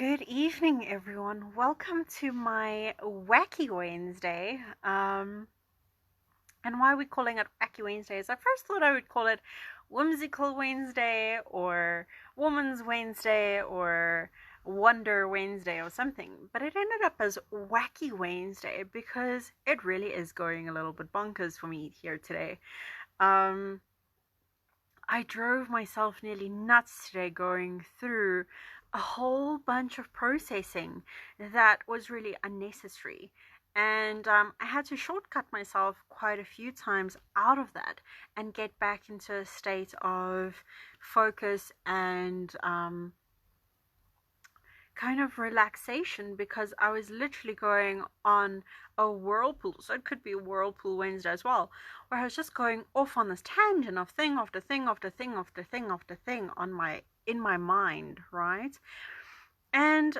Good evening, everyone. Welcome to my Wacky Wednesday. And why are we calling it Wacky Wednesdays? I first thought I would call it Whimsical Wednesday or Woman's Wednesday or Wonder Wednesday or something. But it ended up as Wacky Wednesday because it really is going a little bit bonkers for me here today. I drove myself nearly nuts today going through a whole bunch of processing that was really unnecessary. And I had to shortcut myself quite a few times out of that and get back into a state of focus and kind of relaxation, because I was literally going on a whirlpool. So it could be a whirlpool Wednesday as well, where I was just going off on this tangent of thing after thing after thing after thing after thing in my mind, right? And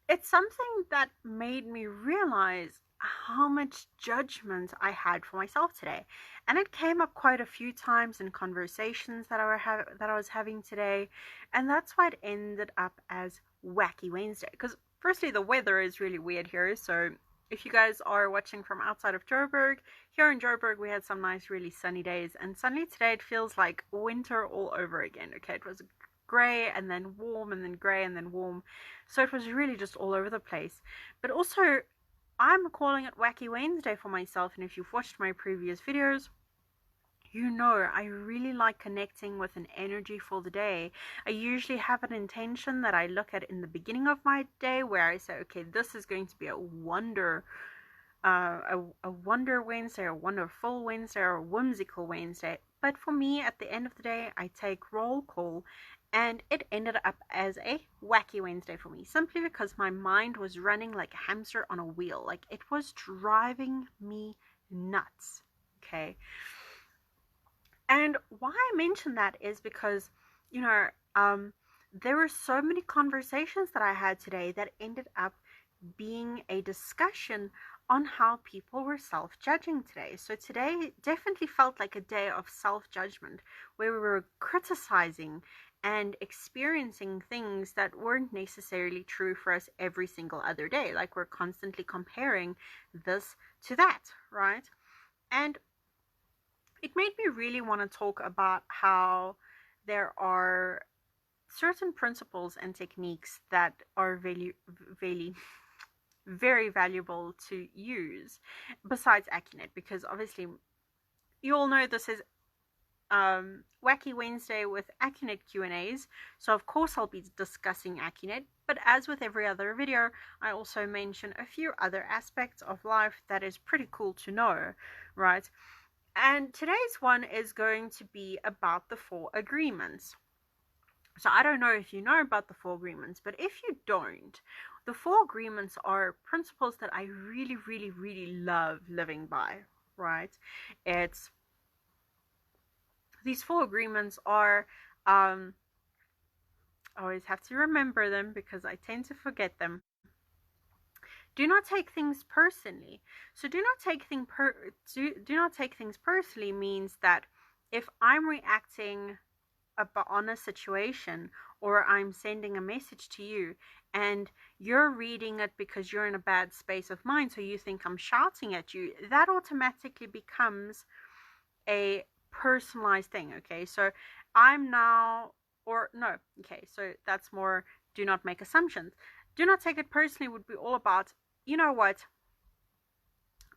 it's something that made me realize how much judgment I had for myself today. And it came up quite a few times in conversations that I was having today. And that's why it ended up as Wacky Wednesday. Because firstly, the weather is really weird here. So if you guys are watching from outside of Joburg, here in Joburg we had some nice really sunny days. And suddenly today it feels like winter all over again. Okay, it was grey and then warm and then grey and then warm. So it was really just all over the place. But also, I'm calling it Wacky Wednesday for myself, and if you've watched my previous videos, you know I really like connecting with an energy for the day. I usually have an intention that I look at in the beginning of my day where I say, okay, this is going to be a wonder Wednesday, a wonderful Wednesday, or a whimsical Wednesday. But for me, at the end of the day, I take roll call, and it ended up as a Wacky Wednesday for me, simply because my mind was running like a hamster on a wheel. Like, it was driving me nuts. Okay. And why I mention that is because, there were so many conversations that I had today that ended up being a discussion on how people were self-judging today. So today definitely felt like a day of self-judgment, where we were criticizing and experiencing things that weren't necessarily true for us every single other day. Like, we're constantly comparing this to that, right? And it made me really want to talk about how there are certain principles and techniques that are very valuable to use besides Accunect, because obviously you all know this is Wacky Wednesday with Accunect Q&As, so of course I'll be discussing Accunect, but as with every other video, I also mention a few other aspects of life that is pretty cool to know, right? And today's one is going to be about the 4 agreements. So I don't know if you know about the 4 agreements, but if you don't, the 4 agreements are principles that I really, really, really love living by, right? These 4 agreements are, I always have to remember them because I tend to forget them. Do not take things personally. So do not take things personally means that if I'm reacting on a situation, or I'm sending a message to you and you're reading it because you're in a bad space of mind, so you think I'm shouting at you, that automatically becomes a personalized thing. Okay, so so that's more, do not make assumptions. Do not take it personally would be all about, you know what,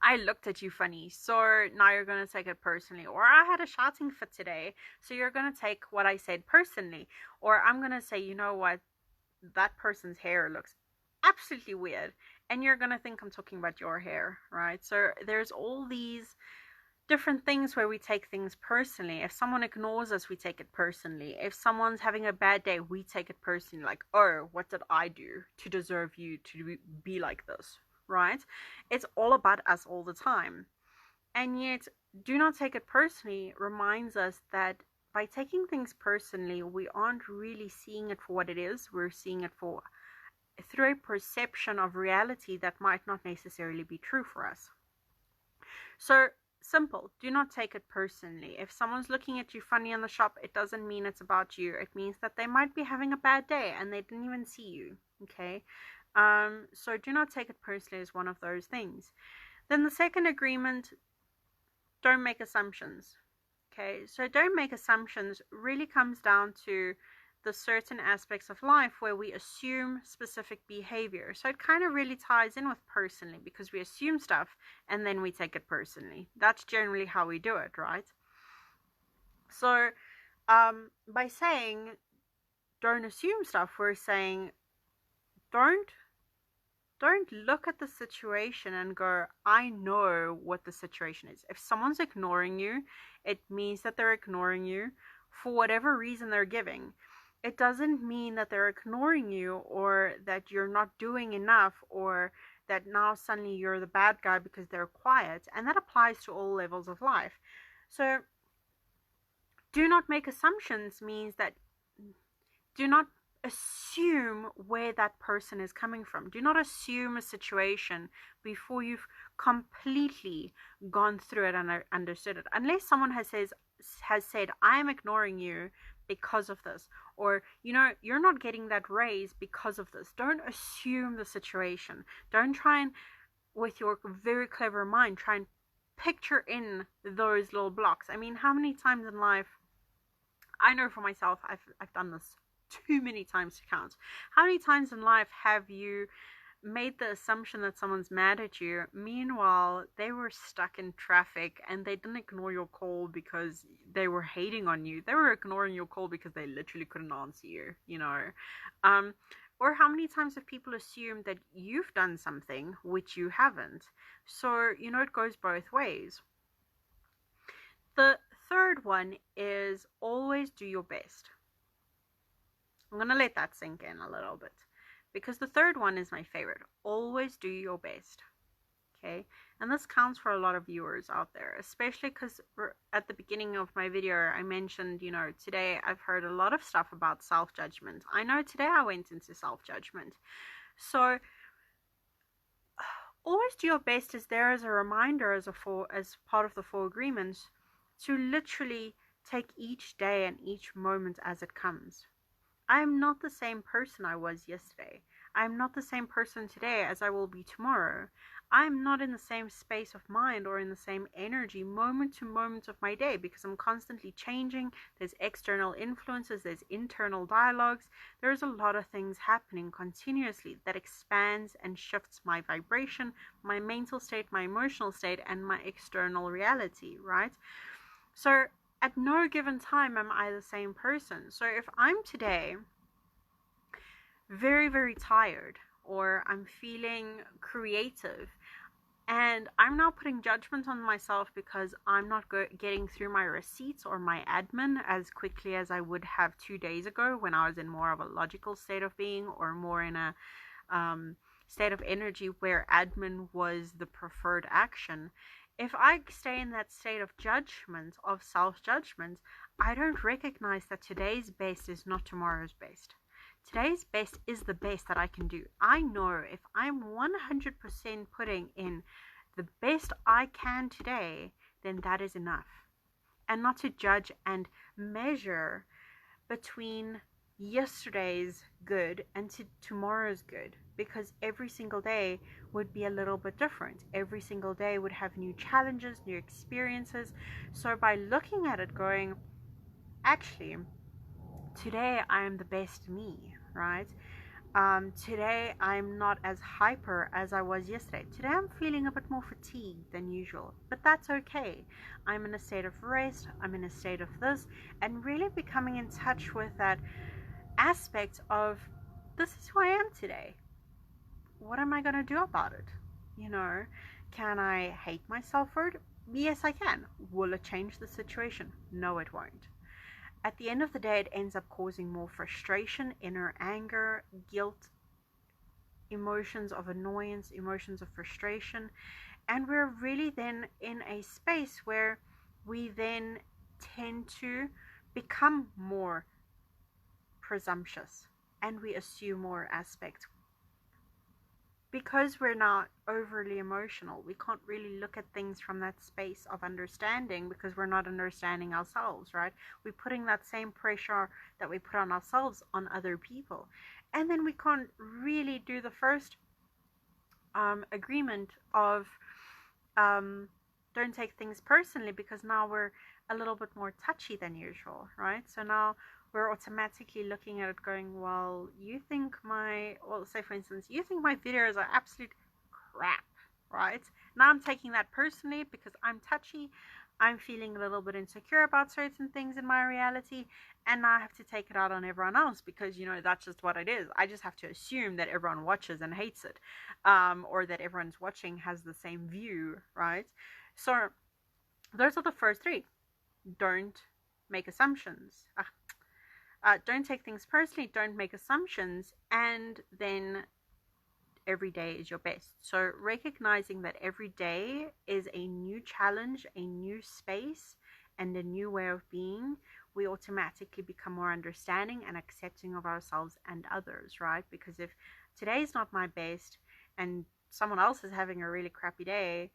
I looked at you funny, so now you're going to take it personally. Or I had a shouting fit today, so you're going to take what I said personally. Or I'm going to say, you know what, that person's hair looks absolutely weird, and you're going to think I'm talking about your hair, right? So there's all these different things where we take things personally. If someone ignores us, we take it personally. If someone's having a bad day, we take it personally. Like, oh, what did I do to deserve you to be like this, right? It's all about us all the time. And yet, do not take it personally reminds us that by taking things personally, we aren't really seeing it for what it is. We're seeing it through a perception of reality that might not necessarily be true for us. So simple. Do not take it personally. If someone's looking at you funny in the shop, it doesn't mean it's about you. It means that they might be having a bad day and they didn't even see you. Okay? So do not take it personally as one of those things. Then the second agreement, don't make assumptions. Okay? So don't make assumptions really comes down to the certain aspects of life where we assume specific behavior. So it kind of really ties in with personally, because we assume stuff and then we take it personally. That's generally how we do it, right? So by saying don't assume stuff, we're saying don't look at the situation and go, I know what the situation is. If someone's ignoring you, it means that they're ignoring you for whatever reason they're giving. It doesn't mean that they're ignoring you or that you're not doing enough or that now suddenly you're the bad guy because they're quiet. And that applies to all levels of life. So do not make assumptions means that do not assume where that person is coming from. Do not assume a situation before you've completely gone through it and understood it. Unless someone has said, I am ignoring you because of this, or you're not getting that raise because of this. Don't assume the situation. Don't try and, with your very clever mind, try and picture in those little blocks. I mean, how many times in life, I know for myself, I've done this too many times to count. How many times in life have you made the assumption that someone's mad at you, meanwhile they were stuck in traffic and they didn't ignore your call because they were hating on you? They were ignoring your call because they literally couldn't answer you, or how many times have people assumed that you've done something which you haven't? So it goes both ways. The third one is always do your best. I'm going to let that sink in a little bit, because the third one is my favorite. Always do your best. Okay? And this counts for a lot of viewers out there, especially because at the beginning of my video, I mentioned, today I've heard a lot of stuff about self-judgment. I know today I went into self-judgment. So always do your best is there as a reminder, as part of the 4 agreements, to literally take each day and each moment as it comes. I am not the same person I was yesterday. I am not the same person today as I will be tomorrow. I am not in the same space of mind or in the same energy moment to moment of my day, because I'm constantly changing. There's external influences, there's internal dialogues. There's a lot of things happening continuously that expands and shifts my vibration, my mental state, my emotional state, and my external reality, right? So at no given time am I the same person. So if I'm today very, very tired, or I'm feeling creative, and I'm now putting judgment on myself because I'm not getting through my receipts or my admin as quickly as I would have 2 days ago when I was in more of a logical state of being, or more in a state of energy where admin was the preferred action. If I stay in that state of judgment, of self-judgment, I don't recognize that today's best is not tomorrow's best. Today's best is the best that I can do. I know if I'm 100% putting in the best I can today, then that is enough. And not to judge and measure between yesterday's good and tomorrow's good, because every single day would be a little bit different. Every single day would have new challenges, new experiences. So by looking at it going, actually, today I am the best me, right? Today I'm not as hyper as I was yesterday. Today I'm feeling a bit more fatigued than usual, but that's okay. I'm in a state of rest, I'm in a state of this, and really becoming in touch with that aspect of, this is who I am today. What am I going to do about it? Can I hate myself for it? Yes, I can. Will it change the situation? No, it won't. At the end of the day, it ends up causing more frustration, inner anger, guilt, emotions of annoyance, emotions of frustration. And we're really then in a space where we then tend to become more presumptuous and we assume more aspects, because we're not overly emotional, we can't really look at things from that space of understanding because we're not understanding ourselves, right? We're putting that same pressure that we put on ourselves on other people. And then we can't really do the first agreement of don't take things personally, because now we're a little bit more touchy than usual, right? So now we're automatically looking at it going, well, you think well, say for instance, you think my videos are absolute crap, right? Now I'm taking that personally because I'm touchy. I'm feeling a little bit insecure about certain things in my reality, and now I have to take it out on everyone else because, that's just what it is. I just have to assume that everyone watches and hates it, or that everyone's watching has the same view, right? So those are the first three. Don't make assumptions. Don't take things personally, don't make assumptions, and then every day is your best. So recognizing that every day is a new challenge, a new space, and a new way of being, we automatically become more understanding and accepting of ourselves and others, right? Because if today is not my best and someone else is having a really crappy day,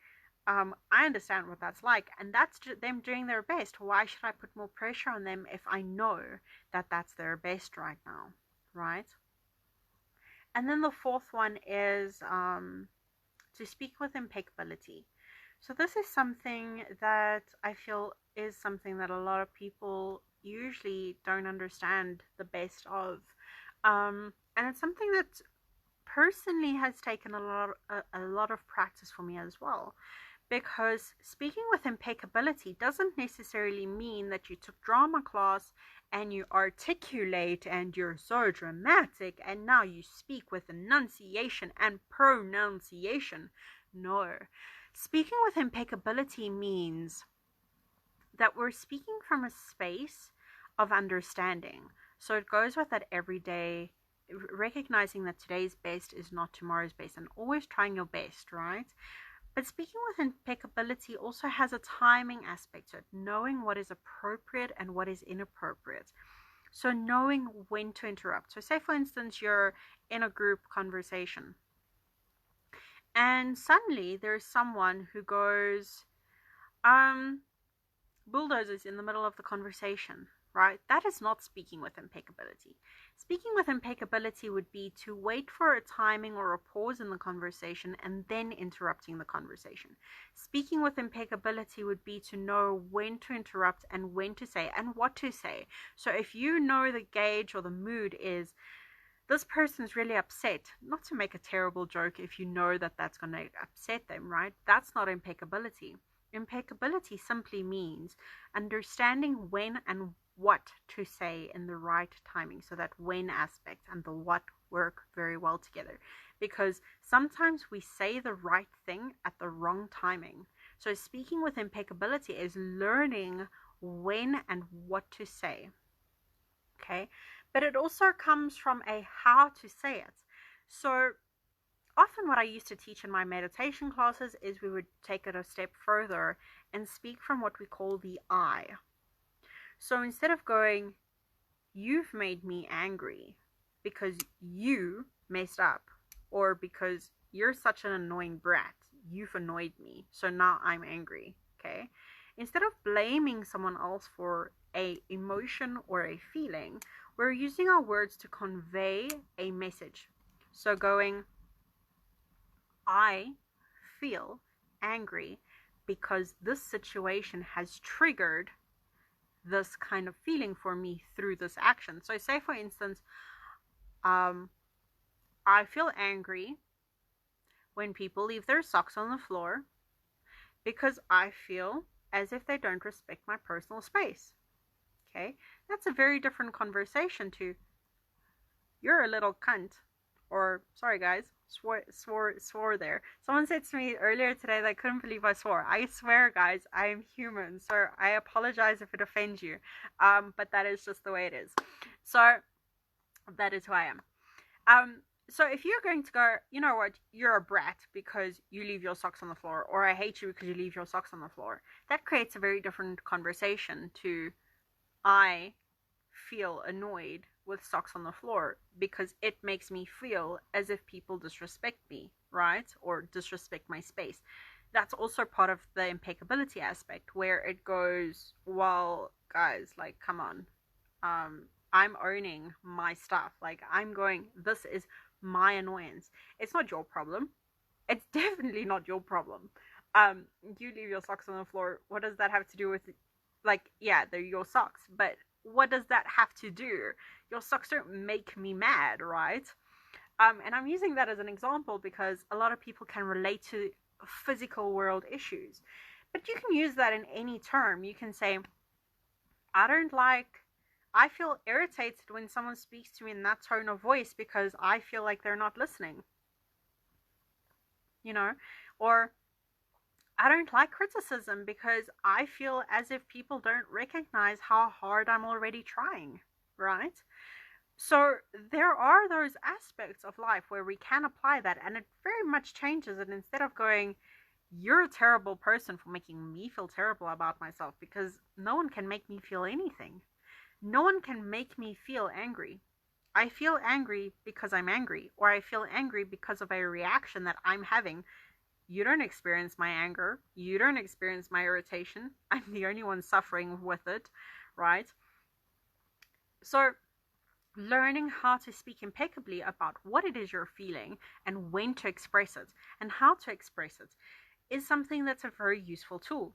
I understand what that's like, and that's them doing their best. Why should I put more pressure on them if I know that that's their best right now, right? And then the fourth one is to speak with impeccability. So this is something that I feel is something that a lot of people usually don't understand the best of, and it's something that personally has taken a lot of practice for me as well. Because speaking with impeccability doesn't necessarily mean that you took drama class and you articulate and you're so dramatic and now you speak with enunciation and pronunciation. No. Speaking with impeccability means that we're speaking from a space of understanding. So it goes with that everyday, recognizing that today's best is not tomorrow's best, and always trying your best, right? But speaking with impeccability also has a timing aspect to it, knowing what is appropriate and what is inappropriate. So knowing when to interrupt. So say for instance, you're in a group conversation and suddenly there's someone who goes, bulldozers in the middle of the conversation, right? That is not speaking with impeccability. Speaking with impeccability would be to wait for a timing or a pause in the conversation and then interrupting the conversation. Speaking with impeccability would be to know when to interrupt and when to say and what to say. So if you know the gauge or the mood is, this person's really upset, not to make a terrible joke if you know that that's going to upset them, right? That's not impeccability. Impeccability simply means understanding when and what to say in the right timing, so that when aspect and the what work very well together. Because sometimes we say the right thing at the wrong timing. So speaking with impeccability is learning when and what to say. Okay, but it also comes from a how to say it. So often what I used to teach in my meditation classes is we would take it a step further and speak from what we call the I. So instead of going, you've made me angry because you messed up, or because you're such an annoying brat, you've annoyed me, so now I'm angry, okay? Instead of blaming someone else for a emotion or a feeling, we're using our words to convey a message. So going, I feel angry because this situation has triggered this kind of feeling for me through this action. So say for instance, I feel angry when people leave their socks on the floor because I feel as if they don't respect my personal space. Okay, that's a very different conversation to, you're a little cunt, or sorry guys, swore there. Someone said to me earlier today that I couldn't believe I swore. I swear guys, I am human, so I apologize if it offends you, but that is just the way it is. So that is who I am. So if you're going to go, you know what, you're a brat because you leave your socks on the floor, or I hate you because you leave your socks on the floor, that creates a very different conversation to, I feel annoyed with socks on the floor because it makes me feel as if people disrespect me, right? Or disrespect my space. That's also part of the impeccability aspect, where it goes, well, guys, like, come on. I'm owning my stuff. Like, I'm going, this is my annoyance. It's not your problem. It's definitely not your problem. You leave your socks on the floor. What does that have to do with, like, yeah, they're your socks, but what does that have to do? Your socks don't make me mad, right? And I'm using that as an example because a lot of people can relate to physical world issues. But you can use that in any term. You can say, I don't like, I feel irritated when someone speaks to me in that tone of voice because I feel like they're not listening, you know? Or I don't like criticism because I feel as if people don't recognize how hard I'm already trying, right? So there are those aspects of life where we can apply that, and it very much changes it. Instead of going, you're a terrible person for making me feel terrible about myself, because no one can make me feel anything. No one can make me feel angry. I feel angry because I'm angry, or I feel angry because of a reaction that I'm having. You don't experience my anger. You don't experience my irritation. I'm the only one suffering with it, right? So learning how to speak impeccably about what it is you're feeling and when to express it and how to express it is something that's a very useful tool.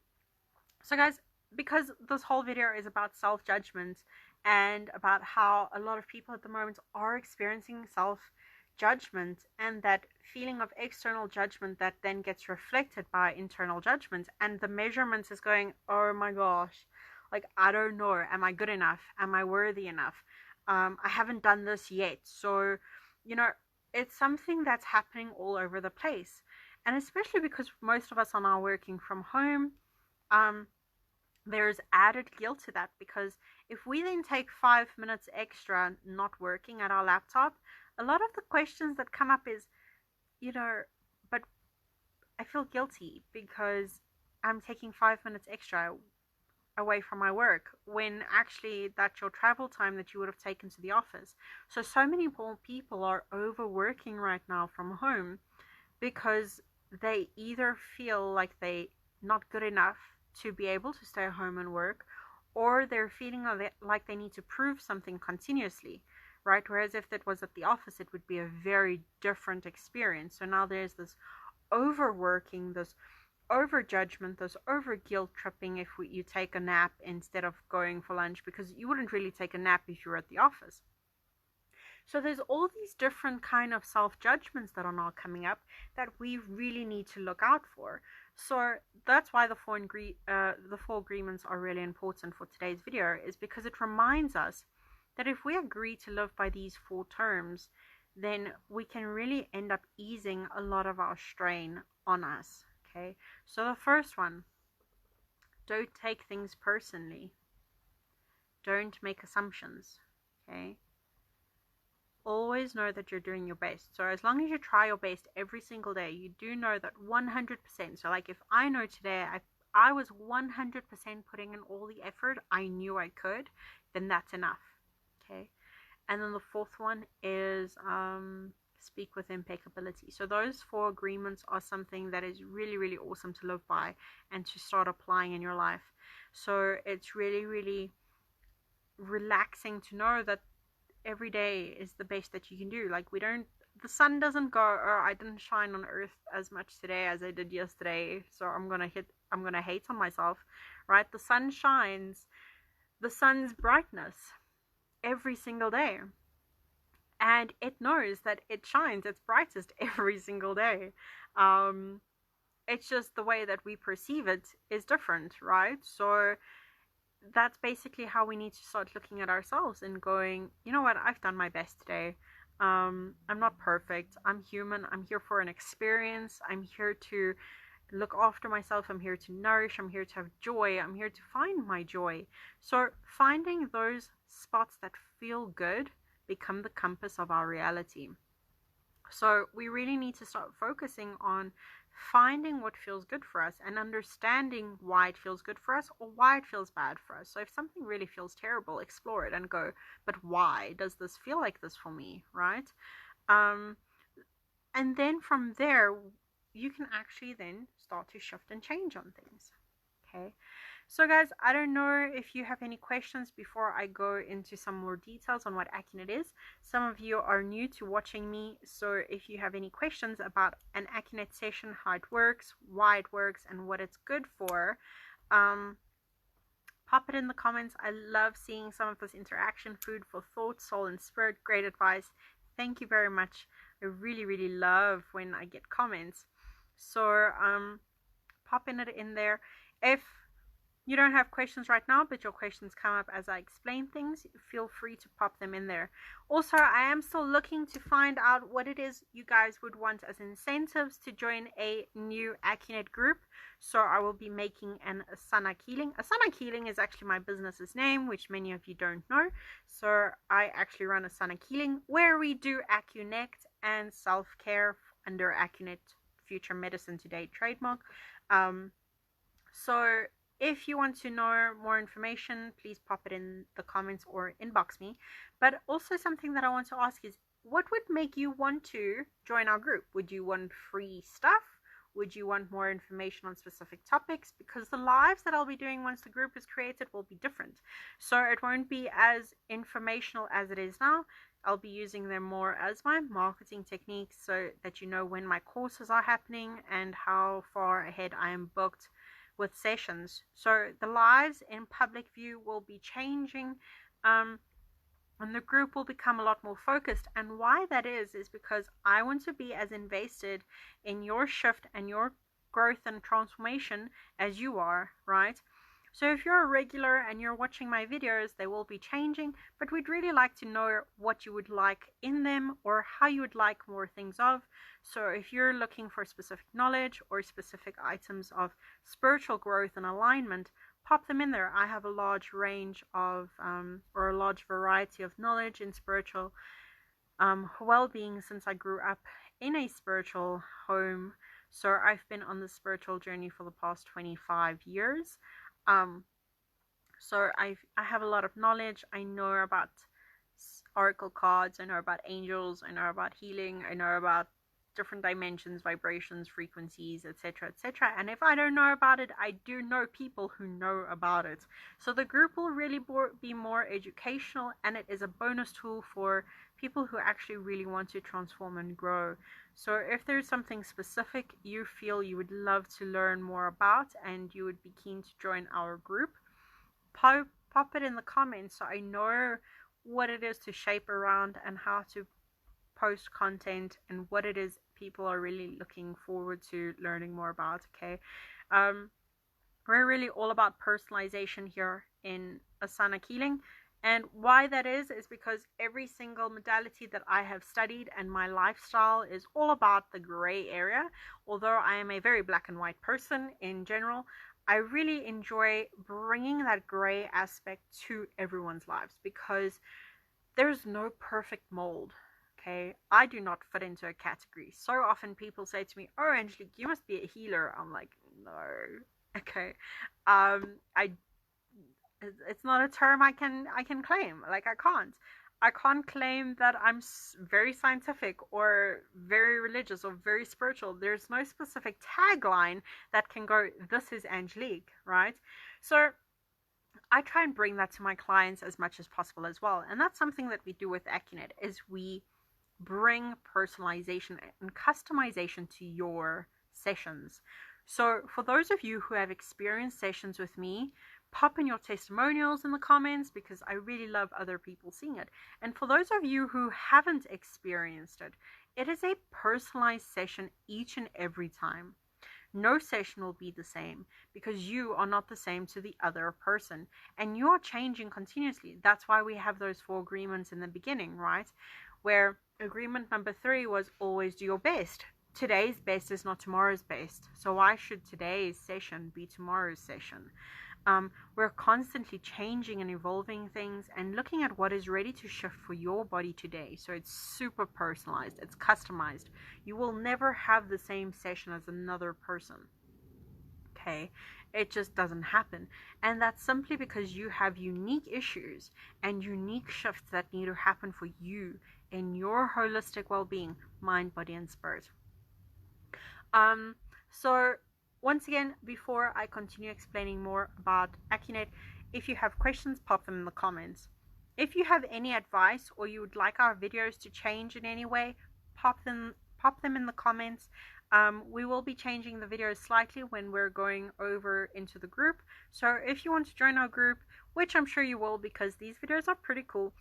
So guys, because this whole video is about self-judgment and about how a lot of people at the moment are experiencing self-judgment and that feeling of external judgment that then gets reflected by internal judgment, and the measurements is going, oh my gosh, like, I don't know, am I good enough? Am I worthy enough? I haven't done this yet. So, you know, it's something that's happening all over the place. And especially because most of us are now working from home, there's added guilt to that, because if we then take 5 minutes extra not working at our laptop, a lot of the questions that come up is, you know, but I feel guilty because I'm taking 5 minutes extra away from my work, when actually that's your travel time that you would have taken to the office. So many more people are overworking right now from home because they either feel like they not good enough to be able to stay home and work, or they're feeling like they need to prove something continuously, right? Whereas if it was at the office, it would be a very different experience. So now there's this overworking, this over judgment, this over guilt tripping if you take a nap instead of going for lunch, because you wouldn't really take a nap if you were at the office. So there's all these different kind of self-judgments that are now coming up that we really need to look out for. So that's why the four agreements are really important for today's video, is because it reminds us that if we agree to live by these four terms, then we can really end up easing a lot of our strain on us. Okay, so the first one, don't take things personally. Don't make assumptions. Okay, always know that you're doing your best. So as long as you try your best every single day, you do know that 100%. So like if I know today I was 100% putting in all the effort I knew I could, then that's enough. Okay, and then the fourth one is speak with impeccability. So those four agreements are something that is really, really awesome to live by and to start applying in your life. So it's really, really relaxing to know that every day is the best that you can do. Like, the sun doesn't go, or I didn't shine on earth as much today as I did yesterday, so I'm gonna hate on myself, right? The sun shines, the sun's brightness every single day, and it knows that it shines its brightest every single day. It's just the way that we perceive it is different, right? So that's basically how we need to start looking at ourselves and going, you know what, I've done my best today. I'm not perfect. I'm human. I'm here for an experience. I'm here to look after myself. I'm here to nourish. I'm here to have joy. I'm here to find my joy. So finding those spots that feel good become the compass of our reality. So we really need to start focusing on finding what feels good for us and understanding why it feels good for us or why it feels bad for us. So if something really feels terrible, explore it and go, but why does this feel like this for me, right? And then from there, you can actually then start to shift and change on things. Okay. So guys, I don't know if you have any questions before I go into some more details on what Accunect is. Some of you are new to watching me, so if you have any questions about an Accunect session, how it works, why it works, and what it's good for, pop it in the comments. I love seeing some of this interaction. Food for thought, soul, and spirit. Great advice. Thank you very much. I really, really love when I get comments. So popping it in there. If you don't have questions right now, but your questions come up as I explain things, feel free to pop them in there. Also, I am still looking to find out what it is you guys would want as incentives to join a new Accunect group. So I will be making an Asana Healing. Asana Healing is actually my business's name, which many of you don't know. So I actually run Asana Healing, where we do Accunect and self-care under Accunect Future Medicine Today trademark. So if you want to know more information, please pop it in the comments or inbox me. But also something that I want to ask is, what would make you want to join our group? Would you want free stuff? Would you want more information on specific topics? Because the lives that I'll be doing once the group is created will be different. So it won't be as informational as it is now. I'll be using them more as my marketing techniques so that you know when my courses are happening and how far ahead I am booked with sessions. So the lives in public view will be changing, and the group will become a lot more focused. And why that is because I want to be as invested in your shift and your growth and transformation as you are, right? So if you're a regular and you're watching my videos, they will be changing, but we'd really like to know what you would like in them or how you would like more things of. So if you're looking for specific knowledge or specific items of spiritual growth and alignment, pop them in there. I have a large range of, or a large variety of knowledge in spiritual well-being since I grew up in a spiritual home. So I've been on the spiritual journey for the past 25 years. So I have a lot of knowledge. I know about oracle cards, I know about angels, I know about healing, I know about different dimensions, vibrations, frequencies, etc., etc. And if I don't know about it, I do know people who know about it. So the group will really be more educational, and it is a bonus tool for people who actually really want to transform and grow. So if there's something specific you feel you would love to learn more about and you would be keen to join our group, pop it in the comments so I know what it is to shape around and how to post content and what it is people are really looking forward to learning more about. Okay, we're really all about personalization here in Asana Healing, and why that is because every single modality that I have studied and my lifestyle is all about the gray area. Although I am a very black and white person in general, I really enjoy bringing that gray aspect to everyone's lives because there's no perfect mold. Okay, I do not fit into a category. So often people say to me, "Oh, Angelique, you must be a healer." I'm like, no. Okay, it's not a term I can claim. Like I can't claim that I'm very scientific or very religious or very spiritual. There's no specific tagline that can go, "This is Angelique," right? So I try and bring that to my clients as much as possible as well. And that's something that we do with Accunect, is we bring personalization and customization to your sessions. So for those of you who have experienced sessions with me, pop in your testimonials in the comments because I really love other people seeing it. And for those of you who haven't experienced it, it is a personalized session each and every time. No session will be the same because you are not the same to the other person and you are changing continuously. That's why we have those 4 agreements in the beginning, right? Where agreement number 3 was always do your best. Today's best is not tomorrow's best. So why should today's session be tomorrow's session? We're constantly changing and evolving things and looking at what is ready to shift for your body today. So it's super personalized, it's customized. You will never have the same session as another person. Okay, it just doesn't happen. And that's simply because you have unique issues and unique shifts that need to happen for you in your holistic well-being, mind, body, and spirit. So once again, before I continue explaining more about Accunect, if you have questions, pop them in the comments. If you have any advice or you would like our videos to change in any way, pop them in the comments. We will be changing the videos slightly when we're going over into the group. So if you want to join our group, which I'm sure you will because these videos are pretty cool,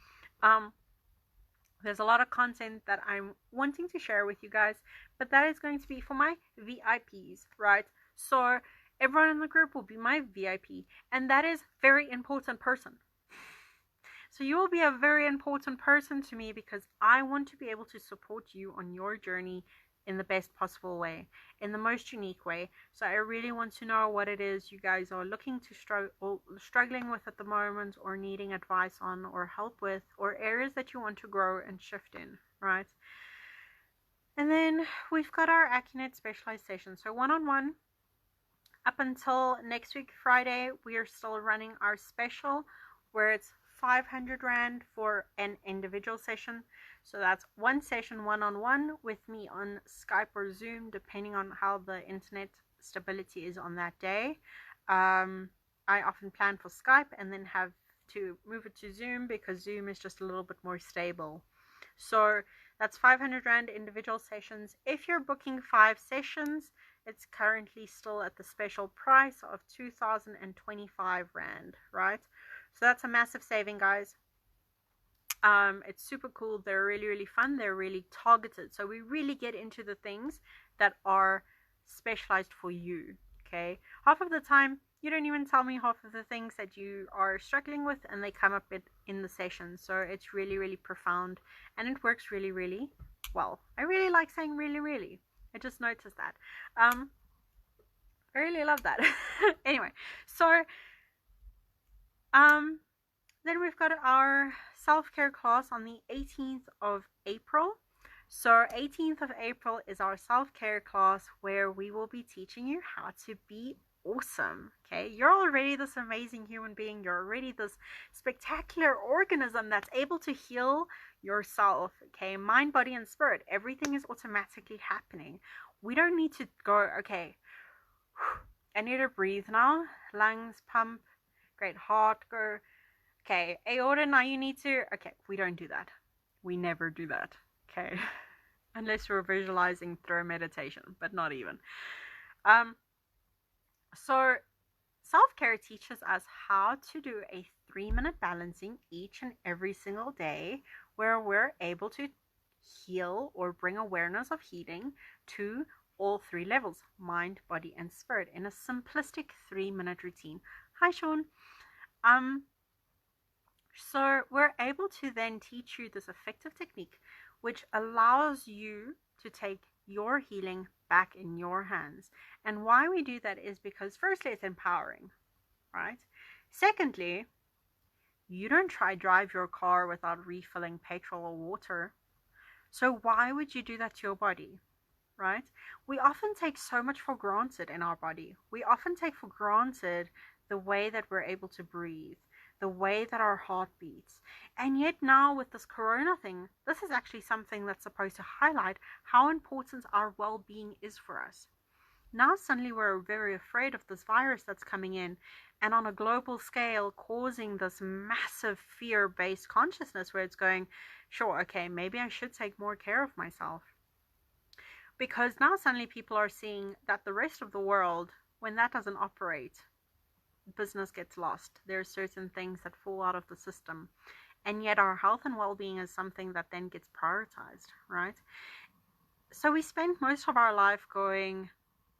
there's a lot of content that I'm wanting to share with you guys, but that is going to be for my VIPs, right? So everyone in the group will be my VIP, and that is very important person. So you will be a very important person to me because I want to be able to support you on your journey in the best possible way, in the most unique way. So I really want to know what it is you guys are looking to struggling with at the moment, or needing advice on or help with, or areas that you want to grow and shift in, right? And then we've got our Accunect specialized session. So one-on-one up until next week Friday, we are still running our special where it's 500 Rand for an individual session. So that's one session one-on-one with me on Skype or Zoom, depending on how the internet stability is on that day. I often plan for Skype and then have to move it to Zoom because Zoom is just a little bit more stable. So that's 500 Rand individual sessions. If you're booking 5 sessions, it's currently still at the special price of 2,025 Rand, right? So that's a massive saving, guys. It's super cool. They're really, really fun. They're really targeted. So we really get into the things that are specialized for you, okay? Half of the time, you don't even tell me half of the things that you are struggling with, and they come up in the session. So it's really, really profound, and it works really, really well. I really like saying really, really. I just noticed that. I really love that. Anyway, so then we've got our self-care class on the 18th of April. So 18th of April is our self-care class where we will be teaching you how to be awesome. Okay, you're already this amazing human being. You're already this spectacular organism that's able to heal yourself. Okay, mind, body, and spirit. Everything is automatically happening. We don't need to go, okay, I need to breathe now. Lungs pump, great, heart go. Okay, aorta, now you need to, okay, we don't do that. We never do that, okay? Unless we're visualizing through meditation, but not even. So self-care teaches us how to do a 3-minute balancing each and every single day, where we're able to heal or bring awareness of healing to all 3 levels, mind, body, and spirit, in a simplistic 3-minute routine. Hi, Sean. So we're able to then teach you this effective technique, which allows you to take your healing back in your hands. And why we do that is because, firstly, it's empowering, right? Secondly, you don't try drive your car without refilling petrol or water. So why would you do that to your body, right? We often take so much for granted in our body. We often take for granted the way that we're able to breathe, the way that our heart beats. And yet now with this corona thing, this is actually something that's supposed to highlight how important our well-being is for us. Now suddenly we're very afraid of this virus that's coming in, and on a global scale causing this massive fear-based consciousness where it's going, sure, okay, maybe I should take more care of myself. Because now suddenly people are seeing that the rest of the world, when that doesn't operate, business gets lost. There are certain things that fall out of the system, and yet our health and well-being is something that then gets prioritized, right? So we spend most of our life going,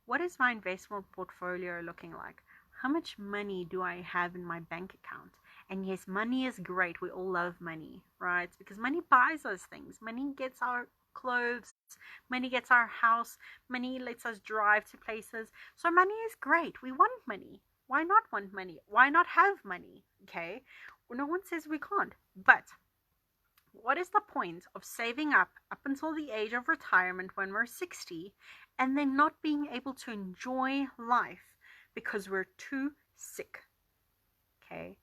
what is my investment portfolio looking like? How much money do I have in my bank account? And yes, money is great. We all love money, right? Because money buys us things. Money gets our clothes, money gets our house, money lets us drive to places. So money is great. We want money. Why not want money? Why not have money? Okay, no one says we can't. But what is the point of saving up until the age of retirement when we're 60 and then not being able to enjoy life because we're too sick? Okay,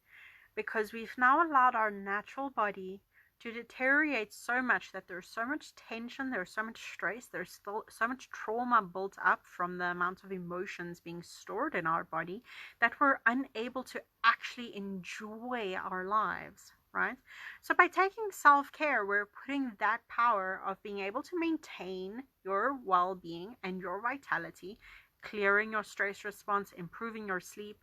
because we've now allowed our natural body to deteriorate so much that there's so much tension, there's so much stress, there's still so much trauma built up from the amount of emotions being stored in our body that we're unable to actually enjoy our lives, right? So by taking self-care, we're putting that power of being able to maintain your well-being and your vitality, clearing your stress response, improving your sleep,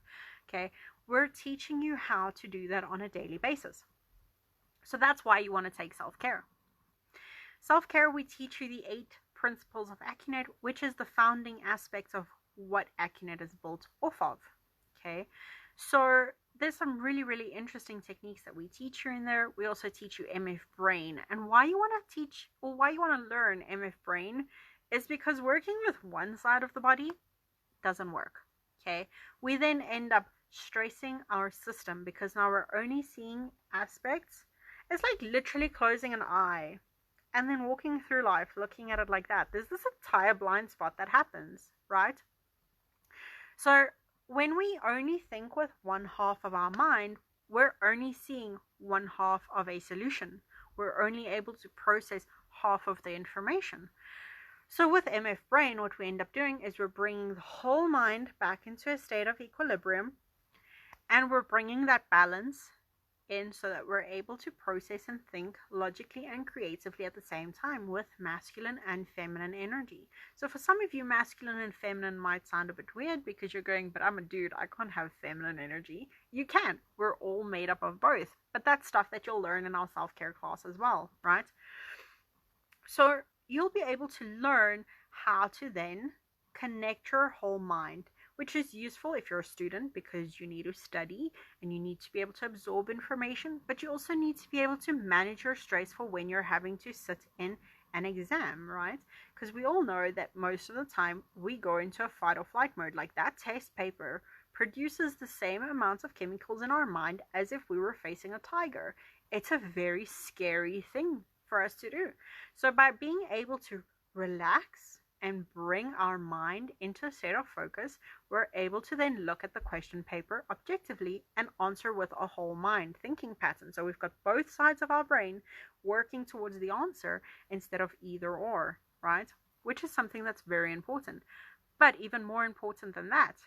okay? We're teaching you how to do that on a daily basis. So that's why you want to take self-care. Self-care, we teach you the 8 principles of Accunect, which is the founding aspects of what Accunect is built off of. Okay, so there's some really, really interesting techniques that we teach you in there. We also teach you MF Brain. And why you want to teach, or why you want to learn MF Brain is because working with one side of the body doesn't work. Okay, we then end up stressing our system because now we're only seeing aspects. It's like literally closing an eye and then walking through life looking at it like that. There's this entire blind spot that happens, right? So when we only think with one half of our mind, we're only seeing one half of a solution. We're only able to process half of the information. So with MF Brain, what we end up doing is we're bringing the whole mind back into a state of equilibrium, and we're bringing that balance in so that we're able to process and think logically and creatively at the same time with masculine and feminine energy. So for some of you, masculine and feminine might sound a bit weird because you're going, but I'm a dude, I can't have feminine energy. You can. We're all made up of both. But that's stuff that you'll learn in our self-care class as well, right? So you'll be able to learn how to then connect your whole mind, which is useful if you're a student because you need to study and you need to be able to absorb information, but you also need to be able to manage your stress for when you're having to sit in an exam, right? Because we all know that most of the time we go into a fight or flight mode. Like that test paper produces the same amount of chemicals in our mind as if we were facing a tiger. It's a very scary thing for us to do. So by being able to relax and bring our mind into a state of focus, we're able to then look at the question paper objectively and answer with a whole mind thinking pattern. So we've got both sides of our brain working towards the answer instead of either or, right? Which is something that's very important. But even more important than that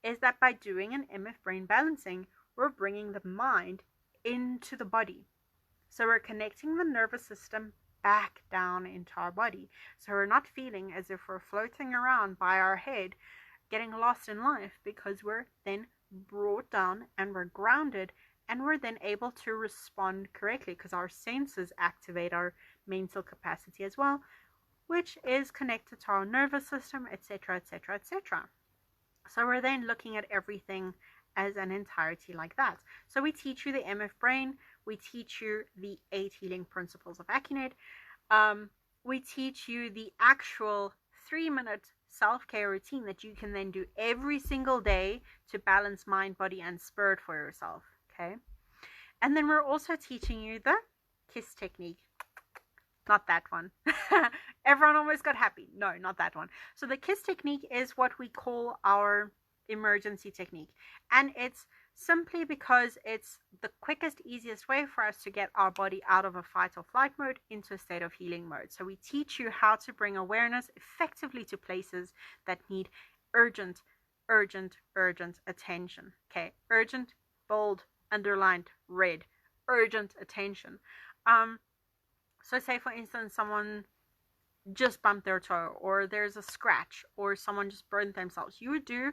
is that by doing an MF brain balancing, we're bringing the mind into the body. So we're connecting the nervous system back down into our body. So we're not feeling as if we're floating around by our head, getting lost in life, because we're then brought down and we're grounded, and we're then able to respond correctly because our senses activate our mental capacity as well, which is connected to our nervous system, etc., etc., etc. So we're then looking at everything as an entirety like that. So we teach you the MF brain, we teach you the 8 healing principles of Accunect, we teach you the actual 3-minute self-care routine that you can then do every single day to balance mind, body, and spirit for yourself, okay? And then we're also teaching you the KISS technique. Not that one. Everyone almost got happy. No, not that one. So the KISS technique is what we call our emergency technique, and it's simply because it's the quickest, easiest way for us to get our body out of a fight or flight mode into a state of healing mode. So we teach you how to bring awareness effectively to places that need urgent attention. Okay, urgent, bold, underlined, red, urgent attention. So say for instance someone just bumped their toe, or there's a scratch, or someone just burned themselves. You would do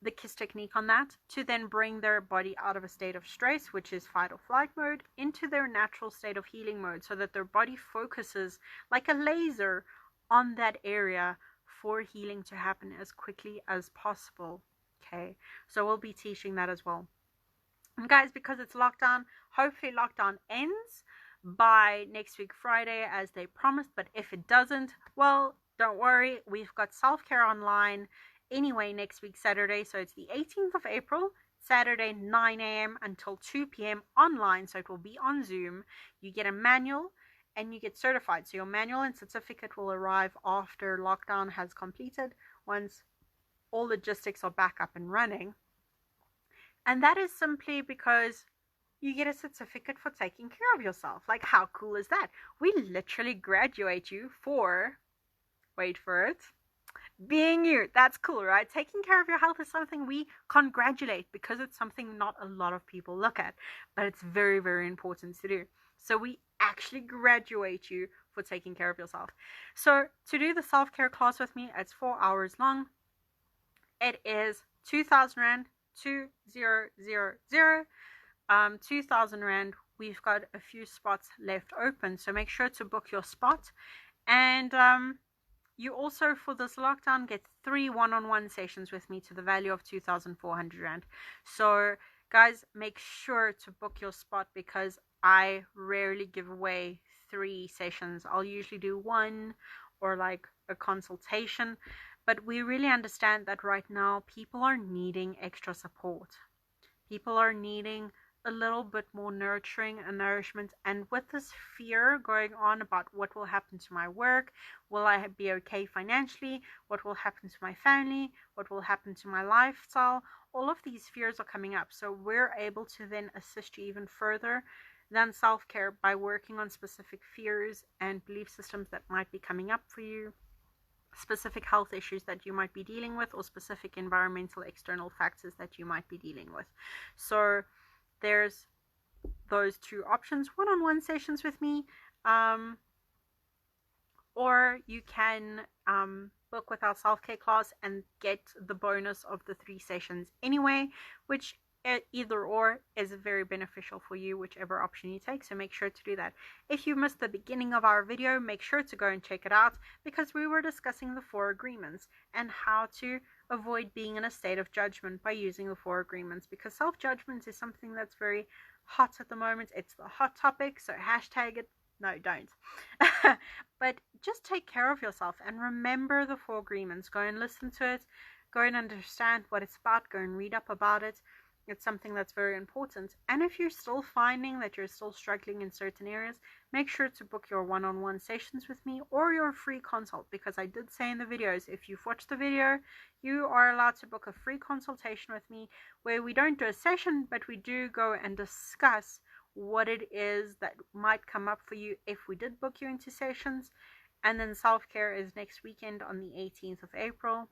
the KISS technique on that to then bring their body out of a state of stress, which is fight or flight mode, into their natural state of healing mode, so that their body focuses like a laser on that area for healing to happen as quickly as possible. Okay, so we'll be teaching that as well. And guys, because it's lockdown, hopefully lockdown ends by next week Friday as they promised, but if it doesn't, well, don't worry, we've got self-care online anyway next week Saturday. So it's the 18th of April, Saturday, 9 a.m. until 2 p.m. online. So it will be on Zoom. You get a manual and you get certified. So your manual and certificate will arrive after lockdown has completed, once all logistics are back up and running. And that is simply because you get a certificate for taking care of yourself. Like, how cool is that? We literally graduate you for, wait for it, being you. That's cool, right? Taking care of your health is something we congratulate because it's something not a lot of people look at, but it's very, very important to do. So we actually graduate you for taking care of yourself. So to do the self-care class with me, it's 4 hours long. It is 2,000 Rand, 2000. 2,000 Rand. We've got a few spots left open, so make sure to book your spot. And you also, for this lockdown, get 3 one-on-one sessions with me to the value of 2,400 Rand. So guys, make sure to book your spot because I rarely give away 3 sessions. I'll usually do 1 or like a consultation, but we really understand that right now people are needing extra support. People are needing a little bit more nurturing and nourishment, and with this fear going on about what will happen to my work, will I be okay financially, what will happen to my family, what will happen to my lifestyle, all of these fears are coming up. So we're able to then assist you even further than self-care by working on specific fears and belief systems that might be coming up for you, specific health issues that you might be dealing with, or specific environmental external factors that you might be dealing with. So there's those 2 options: one-on-one sessions with me, or you can book with our self-care class and get the bonus of the 3 sessions anyway, which either or is very beneficial for you, whichever option you take. So make sure to do that. If you missed the beginning of our video, make sure to go and check it out, because we were discussing the 4 agreements and how to avoid being in a state of judgment by using the 4 agreements, because self-judgment is something that's very hot at the moment. It's the hot topic, so hashtag it. No, don't. But just take care of yourself and remember the 4 agreements. Go and listen to it, go and understand what it's about, go and read up about it. It's something that's very important. And if you're still finding that you're still struggling in certain areas, make sure to book your one-on-one sessions with me or your free consult, because I did say in the videos, if you've watched the video, you are allowed to book a free consultation with me where we don't do a session, but we do go and discuss what it is that might come up for you if we did book you into sessions. And then self-care is next weekend on the 18th of April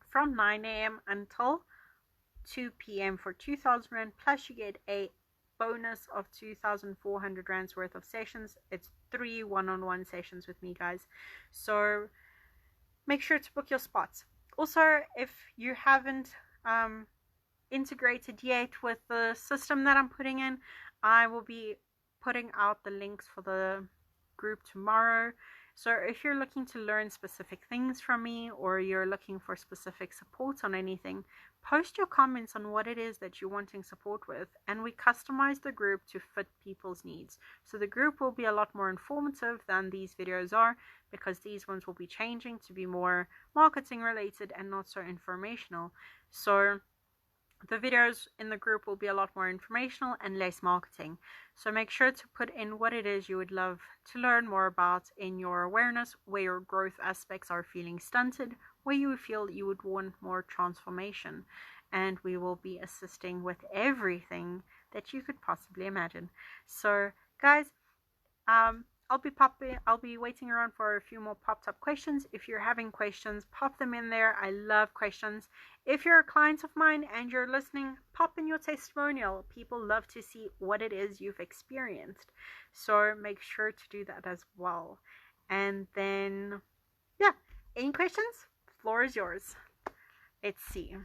from 9 a.m. until 2 p.m. for 2,000 Rand, plus you get a bonus of 2,400 Rands worth of sessions. It's 3 one-on-one sessions with me, guys. So make sure to book your spots. Also, if you haven't integrated yet with the system that I'm putting in, I will be putting out the links for the group tomorrow. So if you're looking to learn specific things from me, or you're looking for specific support on anything, post your comments on what it is that you're wanting support with, and we customize the group to fit people's needs. So the group will be a lot more informative than these videos are, because these ones will be changing to be more marketing related and not so informational. So the videos in the group will be a lot more informational and less marketing. So make sure to put in what it is you would love to learn more about in your awareness, where your growth aspects are feeling stunted, where you feel you would want more transformation. And we will be assisting with everything that you could possibly imagine. So guys, I'll be waiting around for a few more popped up questions. If you're having questions, pop them in there. I love questions. If you're a client of mine and you're listening, pop in your testimonial. People love to see what it is you've experienced. So make sure to do that as well. And then, yeah, any questions? The floor is yours. Let's see.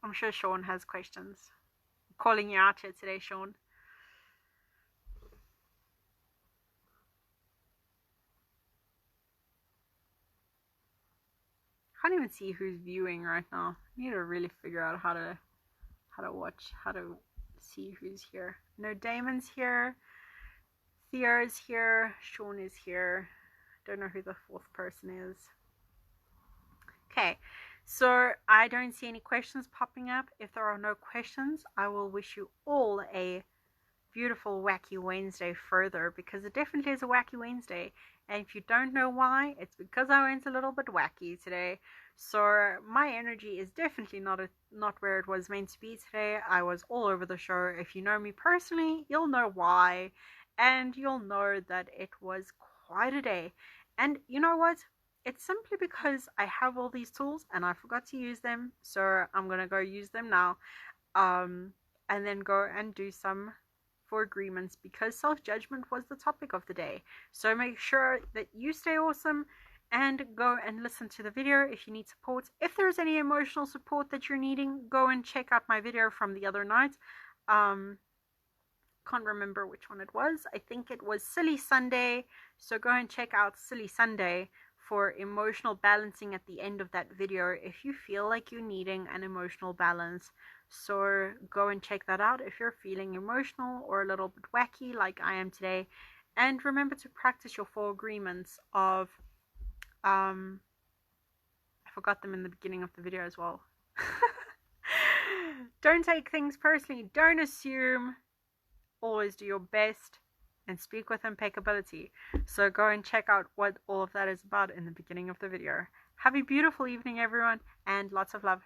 I'm sure Sean has questions. Calling you out here today, Sean. I can't even see who's viewing right now. I need to really figure out how to watch, how to see who's here. No, Damon's here, Theo's here, Sean is here. Don't know who the 4th person is. Okay, so I don't see any questions popping up. If there are no questions, I will wish you all a beautiful Wacky Wednesday further, because it definitely is a Wacky Wednesday. And if you don't know why, it's because I went a little bit wacky today. So my energy is definitely not where it was meant to be today. I was all over the show. If you know me personally, you'll know why, and you'll know that it was quite a day. And you know what? It's simply because I have all these tools and I forgot to use them. So I'm gonna go use them now. Um, and then go and do some for agreements, because self-judgment was the topic of the day. So make sure that you stay awesome and go and listen to the video if you need support. If there's any emotional support that you're needing, go and check out my video from the other night. Can't remember which one it was. I think it was Silly Sunday. So go and check out Silly Sunday for emotional balancing at the end of that video if you feel like you're needing an emotional balance. So go and check that out if you're feeling emotional or a little bit wacky like I am today. And remember to practice your 4 agreements of I forgot them in the beginning of the video as well. Don't take things personally, don't assume, always do your best, and speak with impeccability. So go and check out what all of that is about in the beginning of the video. Have a beautiful evening, everyone, and lots of love.